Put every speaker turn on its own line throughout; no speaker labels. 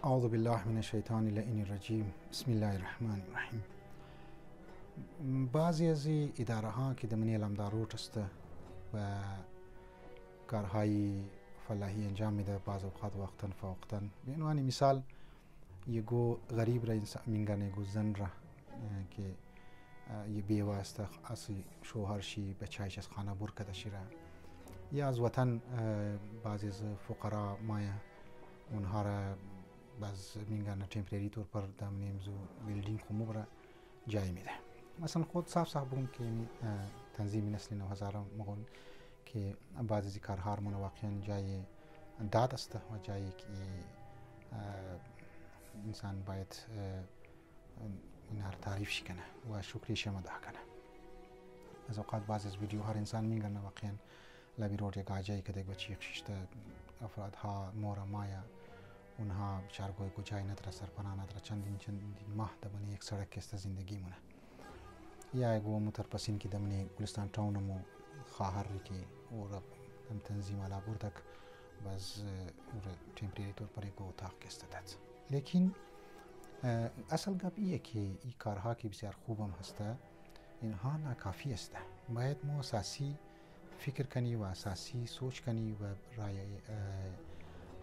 اعوذ بالله من الشیطان اللعین الرجیم بسم الله الرحمن الرحیم. بعضی از اداره ها که دمنی علمدارو است و کارهای فلاحی انجام میده، بعض اوقات وقتا فوقتا. به عنوان مثال یگو غریب را میگن، یگو زن را که یه بیوه است، اصلی شوهرشی بچهش از خانه بر کده شیره، یا از وطن بعضی از فقرا مایه اونها را باز میگن تمپرری طور پر دامنی امزو بیلدینگ خمو برا جای میده. مثلا خود صاف بون که تنظیم نسل 9000 مغون که بعضی از کارها رو واقعا جای داد است و جایی که انسان باید اینها رو تعریف کنه و شکرش مدا کنه. از اوقات بعضی از ویدیو هر انسان میگن واقعا لبی روی گاجایی که دیگه بچی خشته افرادها مورا مایا اونها بیچارگوی کو جای نداره، سرپناه نداره، چندین ماه دمنی یک سڑک است زندگی مونه. یا گو مترپسین که دمنی گلستان تاونمو خواهر که او را تنظیم علا بردک باز او را تمپریری طور پر یک اتاق است داد. لیکن اصل گپ ایه که این کارها که بسیار خوبم هسته اینها ناکافی است. باید ما اساسی فکر کنی و اساسی سوچ کنی و رای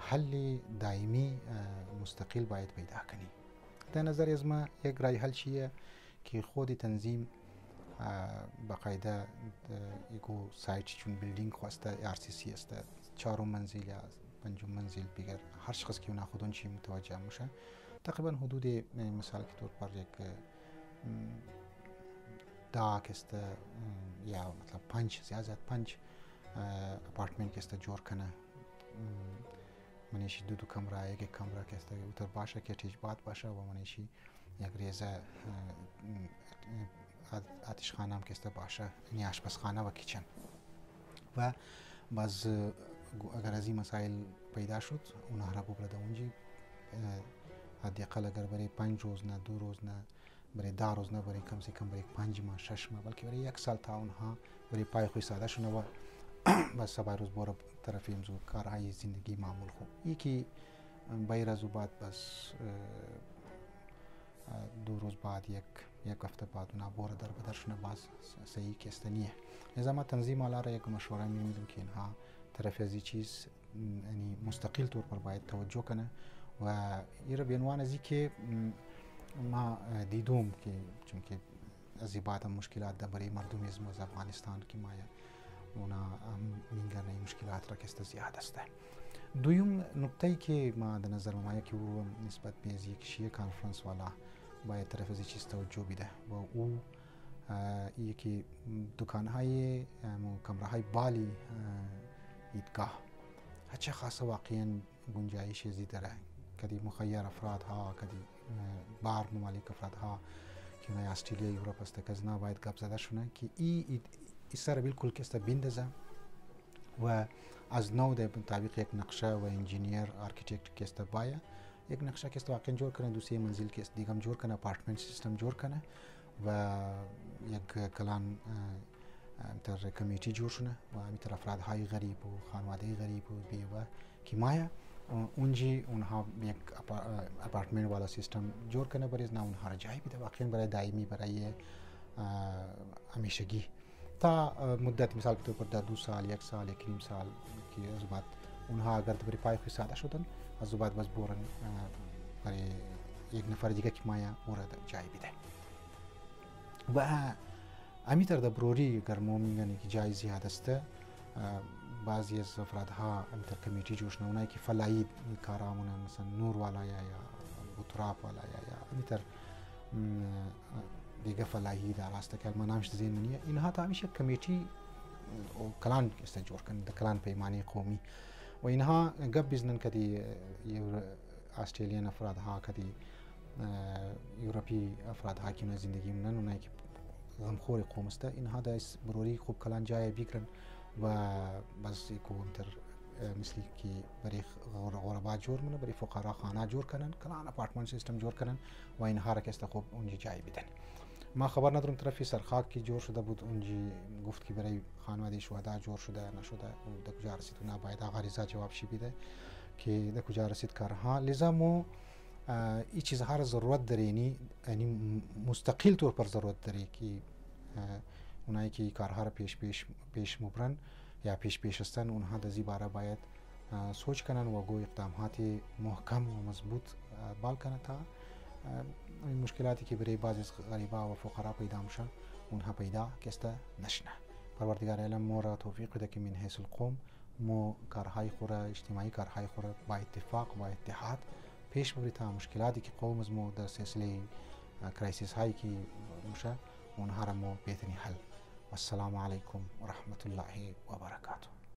حل دائمی مستقل باید پیدا کنی. در نظر از ما یک رای حل چیه که خود تنظیم باقاعده یکو سایت چون بیلدینگ خواسته RCC است، 4 منزل یا 5 منزل بگر هر شخص که اونا خودون چی متوجه میشه تقریبا حدود مثال که طور پر یک داک است یا مطلب 5 زیاد 5 اپارتمنت است جور کنه. منیشی دو کمره یک کمره که است اوتر باشه که تیج باد باشه و منیشی یک ریزه آتش خانه هم که است باشه، یعنی آشپزخانه و کیچن. و باز اگر از این مسائل پیدا شد اونها را ببرده اونجی حداقل اگر برای 5 روز نه 2 روز نه برای 10 روز نه برای کم سے کم برای 5 ماه 6 ماه بلکه برای 1 سال تا اونها برای پای خوی ساده شونه و بس سبا روز بار طرف امزو کارهای زندگی معمول خوب یکی بایر از بعد بس 2 روز بعد یک هفته بعد اونا بار در بدر شونه باز صحیح که استنیه. نظام تنظیم علا را یک مشوره میدم که اینها طرف از این چیز یعنی مستقل طور پر باید توجه کنه و این را به عنوان از که ما دیدم که چون که از بعد مشکلات در برای مردم از افغانستان که ما اونا میگن این مشکلات را که زیاد است. دویم نکته که ما در نظر ما که او نسبت به از یک شیعه کانفرنس والا باید طرف از چیز توجه بیده و او یکی دکانهای کمرهای بالی ایدگاه هچه خاصه واقعا گنجایش زیاده کدی مخیر افرادها کدی بار ممالک افرادها که اونای استرالیا یوروپ است که ازنا باید گپ زده شونه که ای سر بالکل که است بندازه و از نو در مطابق یک نقشه و انجینیر آرکیتکت که است باید یک نقشه که است واقعا جور کنه، 2 منزل که است دیگم جور کنه، اپارتمنت سیستم جور کنه و یک کلان تر کمیتی جور شونه و همینطور افرادهای غریب و خانواده غریب و بیوه که مایا اونجی اونها یک اپارتمنت والا سیستم جور کنه برای از اونها را جای بده واقعا برای دائمی برای همیشگی تا مدت مثال که تو 2 سال 1 سال 1 نیم سال که از بعد اونها اگر برای پای خوی ساده شدن از بعد بس بورن برای یک نفر دیگه که مایا اورا جای بده و همینطور در بروری اگر ما میگن که جای زیاد است بعضی از افرادها همینطور کمیتی جوش نه اونایی که فلاحی کارامونه مثلا نور والا یا بطراف والا یا همینطور دیگه فلاحی در است که ما نامش زین منیه اینها تا همیشه کمیتی و کلان است جور کنند کلان پیمانی قومی و اینها گپ بزنن کدی استرالیان افرادها کدی یوروپی افرادها که زندگی منن اونایی که غمخور قوم است اینها در بروری خوب کلان جای بگیرن و بس یکونتر مثلی که برای غربا جور منه برای فقرا خانه جور کنن کلان اپارتمنت سیستم جور کنن و اینها را که است خوب اونجا جای بدن. ما خبر ندارم طرفی سرخاک که جور شده بود اونجا گفت که برای خانواده شهدا جور شده نشده و در کجا رسید اونا باید غریزه جواب شی بده که در کجا رسید کارها. لذا مو این چیزها را ضرورت داره، یعنی مستقل طور پر ضرورت داره که اونایی که کارها را پیش مبرن یا پیش هستن اونها در این باره باید سوچ کنن و گو اقدامات محکم و مضبوط بال کنن تا این مشکلاتی که برای بعضی از غریبا و فقرا پیدا میشن اونها پیدا کسته نشنه. پروردگار عالم ما را توفیق بده که من حیث القوم ما کارهای خود اجتماعی کارهای خود با اتفاق و اتحاد پیش ببریم تا مشکلاتی که قوم از ما در سلسله کرایسیس هایی که میشه اونها را ما بهترین حل. والسلام علیکم و رحمت الله و برکاته.